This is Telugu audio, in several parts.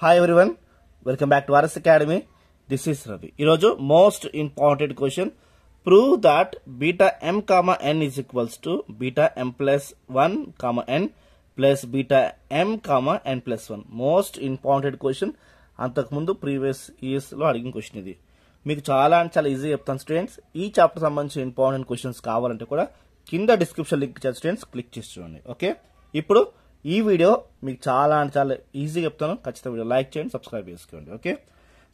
Hi everyone, welcome back to RS Academy. This is Ravi. Iroju most important question. Prove that beta m comma n is equals to beta m plus 1 comma n plus beta m comma n plus 1. Most important question. అంతకుముందు ప్రీవియస్ ఇయర్స్లో అడిగిన క్వశ్చన్ ఇది. మీకు చాలా ఈజీ చెప్తాను స్టూడెంట్స్. ఈ చాప్టర్ సంబంధించిన ఇంపార్టెంట్ క్వశ్చన్స్ కావాలంటే కూడా కింద డిస్క్రిప్షన్ లింక్ ఇచ్చారు స్టూడెంట్స్, క్లిక్ చేసి చూడండి. ఓకే, ఇప్పుడు ఈ వీడియో మీకు చాలా ఈజీగా చెప్తాను. ఖచ్చితంగా వీడియో లైక్ చేయండి, సబ్స్క్రైబ్ చేసుకోండి. Okay,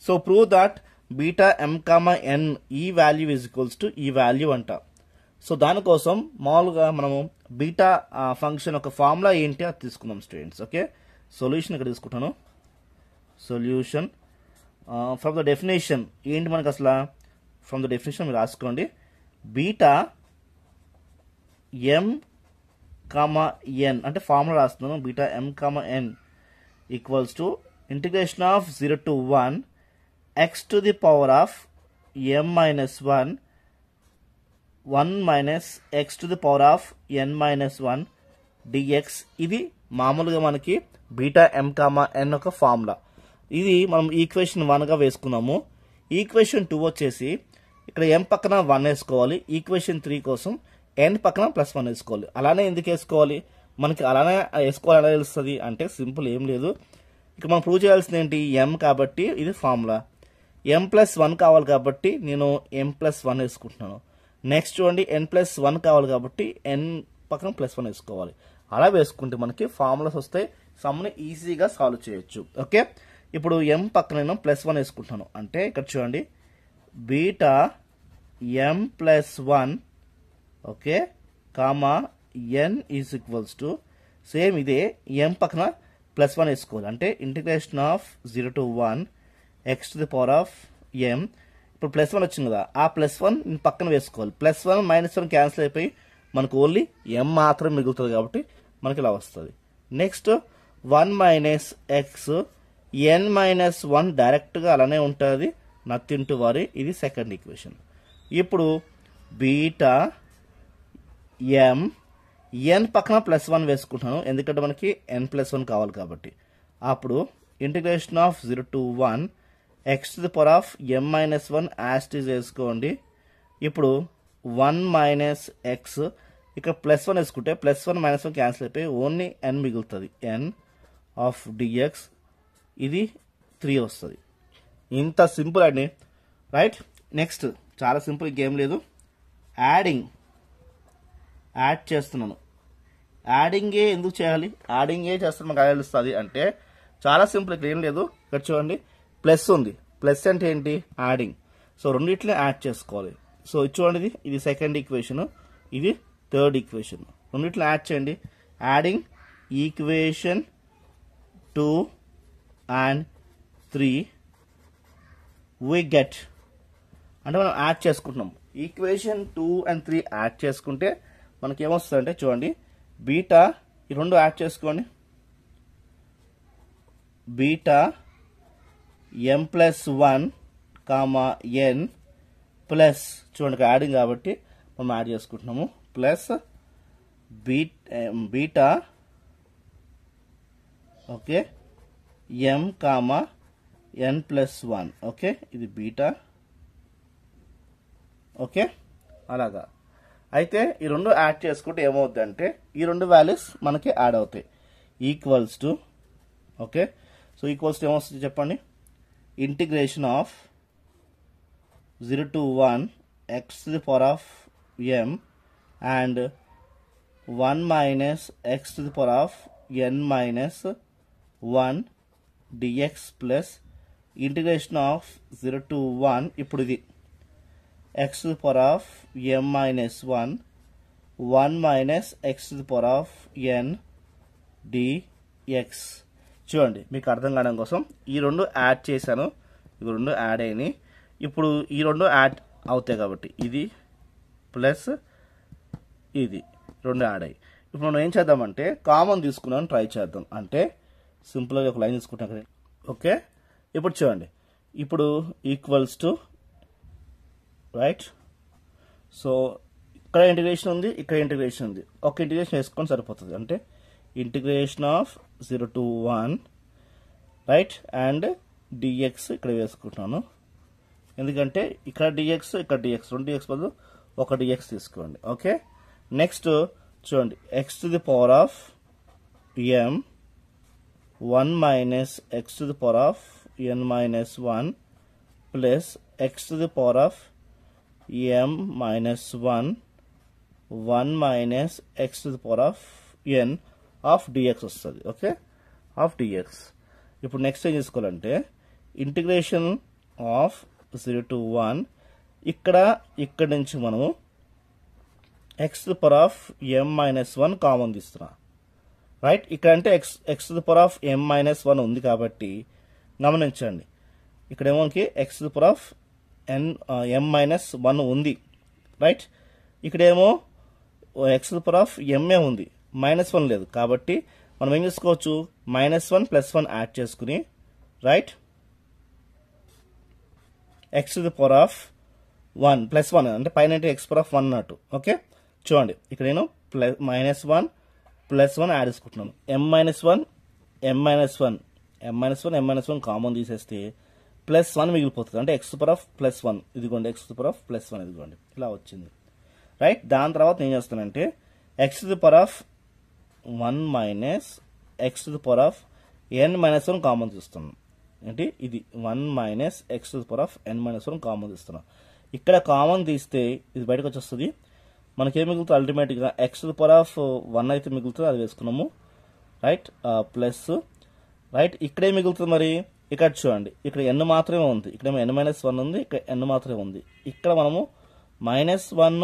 so prove that beta M comma n ఈ వాల్యూ ఈజ్ ఈక్వల్స్ టు ఈ వాల్యూ అంట. సో దానికోసం మామూలుగా మనము బీటా ఫంక్షన్ ఒక ఫార్ములా ఏంటి అది తీసుకుందాం స్టూడెంట్స్. ఓకే, సొల్యూషన్ ఇక్కడ తీసుకుంటాను. సొల్యూషన్ ఫ్రమ్ ద డెఫినేషన్ ఏంటి మనకు అసలు ఫ్రమ్ ద డెఫినేషన్ మీరు రాసుకోండి. బీటా ఎం కామా ఎన్ అంటే ఫార్ములా రాస్తున్నాను. Beta M comma N equals to integration of 0 to 1 x to the power of m minus 1 minus x to the power of n minus 1 dx. ఇది మామూలుగా మనకి బీటా ఎం కామా ఎన్ ఒక ఫార్ములా. ఇది మనం ఈక్వేషన్ 1గా వేసుకున్నాము. ఈక్వేషన్ 2 వచ్చేసి ఇక్కడ m పక్కన 1 వేసుకోవాలి. ఈక్వేషన్ 3 కోసం n పక్కన +1 వేసుకోవాలి. అలానే ఎందుకు వేసుకోవాలి, మనకి అలానే వేసుకోవాలి ఎలా తెలుస్తుంది అంటే సింపుల్ ఏం లేదు. ఇక్కడ మనం ప్రూవ్ చేయాల్సింది ఏంటి, m కాబట్టి ఇది ఫార్ములా. m+1 కావాలి కాబట్టి నేను m+1 వేసుకుంటున్నాను. నెక్స్ట్ చూడండి n+1 కావాలి కాబట్టి n పక్కన +1 వేసుకోవాలి. అలా వేసుకుంటే మనకి ఫార్ములాస్ వస్తాయి. సమ్ని ఈజీగా సాల్వ్ చేయొచ్చు. ఓకే, ఇప్పుడు m పక్కన నేను +1 వేసుకుంటున్నాను. అంటే ఇక్కడ చూడండి beta m+1 okay comma N is equals to same ఇదే m పక్కన +1 వేసుకోవాలి. అంటే integration of 0 to 1 x to the power of m. ఇప్పుడు +1 వచ్చింది కదా, ఆ +1 పక్కన వేసుకోవాలి. +1 -1 క్యాన్సిల్ అయిపోయి మనకు ఓన్లీ m మాత్రం మిగులుతుంది కాబట్టి మనకి ఇలా వస్తుంది. నెక్స్ట్ 1 - x n-1 డైరెక్ట్గా అలానే ఉంటుంది, నథింగ్ టు వరీ. ఇది సెకండ్ ఈక్వేషన్. ఇప్పుడు బీటా ఎం ఎన్ పక్కన +1 వేసుకుంటాను, ఎందుకంటే మనకి n+1 కావాలి కాబట్టి. అప్పుడు integration of 0 to 1 x to the power of m-1 యాస్టీజ్ వేసుకోండి. ఇప్పుడు 1 - x ఇక్కడ +1 వేసుకుంటే +1 - 1 క్యాన్సిల్ అయిపోయి ఓన్లీ n మిగులుతుంది, n ఆఫ్ dx. ఇది 3 వస్తుంది. ఇంత సింపుల్ అండి, రైట్. నెక్స్ట్ చాలా సింపుల్, ఇంకేం లేదు. యాడ్ చేస్తున్నాను. యాడింగే ఎందుకు చేయాలి, యాడింగే చేస్తాను మనకు తెలుస్తుంది అంటే చాలా సింపుల్. ఇక్కడ ఏం లేదు, ఇక్కడ చూడండి ప్లస్ ఉంది. ప్లస్ అంటే ఏంటి, యాడింగ్. సో రెండిట్లే యాడ్ చేసుకోవాలి. సో ఇది చూడండి, ఇది సెకండ్ ఈక్వేషన్, ఇది థర్డ్ ఈక్వేషన్. రెండిట్లో యాడ్ చేయండి. Adding equation 2 and 3 we get అంటే మనం యాడ్ చేసుకుంటున్నాం. ఈక్వేషన్ 2 and 3 యాడ్ చేసుకుంటే మనకి ఏమొస్తుంది అంటే చూడండి బీటా ఈ రెండు యాడ్ చేసుకోండి. Beta m+1 comma n plus చూడండి యాడింగ్ కాబట్టి మనం యాడ్ చేసుకుంటున్నాము plus beta okay m comma n+1. Okay, ఇది బీటా. ఓకే, అలాగా. అయితే ఈ రెండు యాడ్ చేసుకుంటే ఏమవుతుంది అంటే ఈ రెండు వాల్యూస్ మనకి యాడ్ అవుతాయి. Equals to okay, so equals to ఏమొస్తుంది చెప్పండి, integration of 0 to 1 x to the power of m and 1 - x to the power of n-1 dx plus integration of 0 to 1 ఇప్పుడు ఇది x to the power of m-1 1 - x to the power of n dx. చూడండి మీకు అర్థం కావడం కోసం ఈ రెండు యాడ్ చేశాను, ఇవి రెండు యాడ్ అయినాయి. ఇప్పుడు ఈ రెండు యాడ్ అవుతాయి కాబట్టి ఇది ప్లస్ ఇది రెండు యాడ్ అయ్యి ఇప్పుడు మనం ఏం చేద్దామంటే కామన్ తీసుకున్నాను ట్రై చేద్దాం. అంటే సింపుల్గా ఒక లైన్ తీసుకుంటాం కదా. ఓకే, ఇప్పుడు చూడండి ఇప్పుడు ఈక్వల్స్ టు రైట్. సో ఇక్కడ ఇంటిగ్రేషన్ ఉంది, ఇక్కడ ఇంటిగ్రేషన్ ఉంది. ఒక ఇంటిగ్రేషన్ వేసుకొని సరిపోతుంది. అంటే integration of 0 to 1 right and DX ఇక్కడ వేసుకుంటున్నాను, ఎందుకంటే ఇక్కడ డిఎక్స్ ఇక్కడ డిఎక్స్, 2dx బదులు 1dx తీసుకోండి. ఓకే, నెక్స్ట్ చూడండి x to the power of m 1 minus x to the power of n minus 1 plus x to the power of m minus 1 1 minus x to the power of n of dx వస్తుంది. Okay, of dx. ఇప్పుడు నెక్స్ట్ ఏం చేసుకోవాలంటే ఇంటిగ్రేషన్ ఆఫ్ 0 to 1, ఇక్కడ నుంచి మనము x to the power of m minus 1 common తీస్తున్నా. రైట్, ఇక్కడ అంటే x to the power of m minus 1 ఉంది కాబట్టి గమనించండి, ఇక్కడేమో x to the power of m minus 1 ఉంది. రైట్, ఇక్కడేమో x to the power of m ఉంది, -1 లేదు. కాబట్టి మనం ఏం చేసుకోవచ్చు, -1 + 1 యాడ్ చేసుకుని, right, x to the power of 1 + 1 అంటే పైన x power of 1 అన్నట్టు. ఓకే, చూడండి ఇక్కడ నేను -1 + 1 యాడ్ చేసుకుంటున్నాను. m-1 కామన్ తీసేస్తే +1 మిగిలిపోతుంది, అంటే x to the power of +1 ఇదిగోండి, x to the power of +1 ఇదిగోండి, ఇలా వచ్చింది. రైట్, దాని తర్వాత ఏం చేస్తానంటే x to the power of 1 minus x to the power of n minus 1 common తీస్తున్నాను. ఏంటి ఇది 1 minus x to the power of n minus 1 common తీస్తున్నాను. ఇక్కడ కామన్ తీస్తే ఇది బయటకు వచ్చేస్తుంది. మనకేం మిగులుతుంది, అల్టిమేట్గా x to the power of 1 అయితే మిగులుతుంది, అది వేసుకున్నాము. రైట్, ప్లస్ రైట్, ఇక్కడే మిగులుతుంది. మరి ఇక్కడ చూడండి, ఇక్కడ n మాత్రమే ఉంది, ఇక్కడేమో n minus 1 ఉంది, ఇక్కడ n మాత్రమే ఉంది. ఇక్కడ మనము -1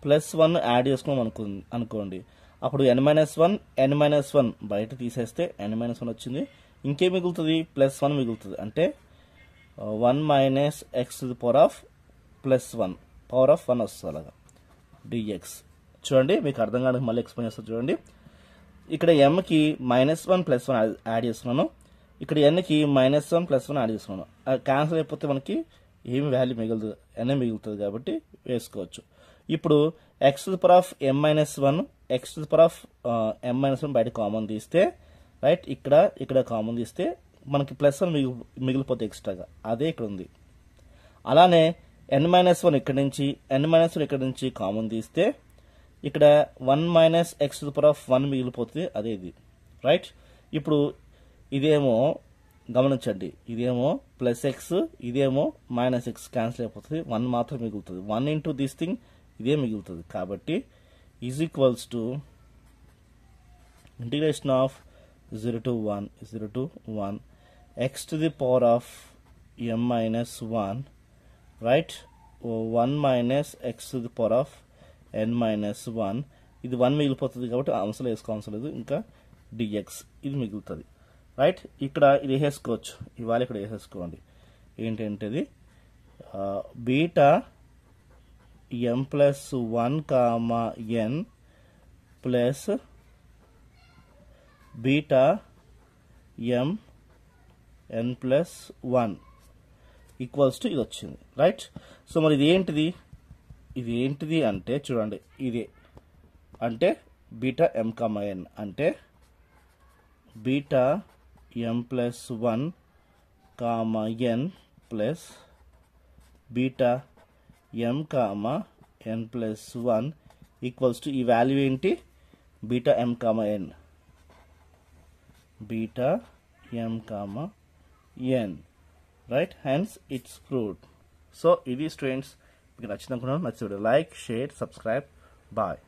+ 1 యాడ్ చేసుకున్నాం అనుకోండి, అప్పుడు n minus 1 బయట తీసేస్తే n minus 1 వచ్చింది. ఇంకేం మిగులుతుంది, +1 మిగులుతుంది, అంటే 1 minus x to the power of +1 power of 1 వస్తుంది. అలాగా dx. చూడండి, మీకు అర్థం కాదు, మళ్ళీ ఎక్స్ప్లెయిన్ చేస్తాను. చూడండి, ఇక్కడ mకి -1 + 1 యాడ్ చేస్తున్నాను, ఇక్కడ nకి -1 + 1 యాడ్ చేస్తున్నాను. క్యాన్సిల్ అయిపోతే మనకి ఏమి వాల్యూ మిగులుతుంది, n మిగులుతుంది, కాబట్టి వేసుకోవచ్చు. ఇప్పుడు x to the power of m minus 1 x to the power of m minus 1 బయట కామన్ తీస్తే, రైట్, ఇక్కడ కామన్ తీస్తే మనకి +1 మిగిలిపోతే ఎక్స్ట్రాగా, అదే ఇక్కడ ఉంది. అలానే n minus 1 ఇక్కడ నుంచి ఇక్కడ నుంచి కామన్ తీస్తే ఇక్కడ 1 minus x to the power of 1 మిగిలిపోతుంది, అదే ఇది. రైట్, ఇప్పుడు ఇదేమో గమనించండి, ఇదేమో +x, ఇదేమో -x, క్యాన్సిల్ అయిపోతుంది, 1 మాత్రం మిగులుతుంది. 1 into this thing ఇదే మిగులుతుంది. కాబట్టి is equals to integration of 0 to 1 x to the power of m minus 1, right, 1 minus x to the power of n minus 1, ఇది 1 మిగిలిపోతుంది కాబట్టి అవసరం వేసుకోవసరం ఇంకా dx ఇది మిగులుతుంది. రైట్, ఇక్కడ ఇది వేసేసుకోవచ్చు, ఇవాళ ఇక్కడ వేసేసుకోండి. ఏంటంటే ఇది beta m plus 1 comma n plus beta m n plus 1 equals to ఇది వచ్చింది. రైట్, సో మరి ఇది ఏంటిది అంటే చూడండి, ఇది అంటే బీటా m comma n అంటే beta m plus 1 comma n plus beta m comma n plus 1 equals to ఈ వాల్యూ ఏంటి, beta m comma n, beta m comma n. Right, hence it's proved. So ఇది స్టూడెంట్స్, మీకు నచ్చిందనుకున్నాను. నచ్చితే లైక్, షేర్, సబ్స్క్రైబ్. బాయ్.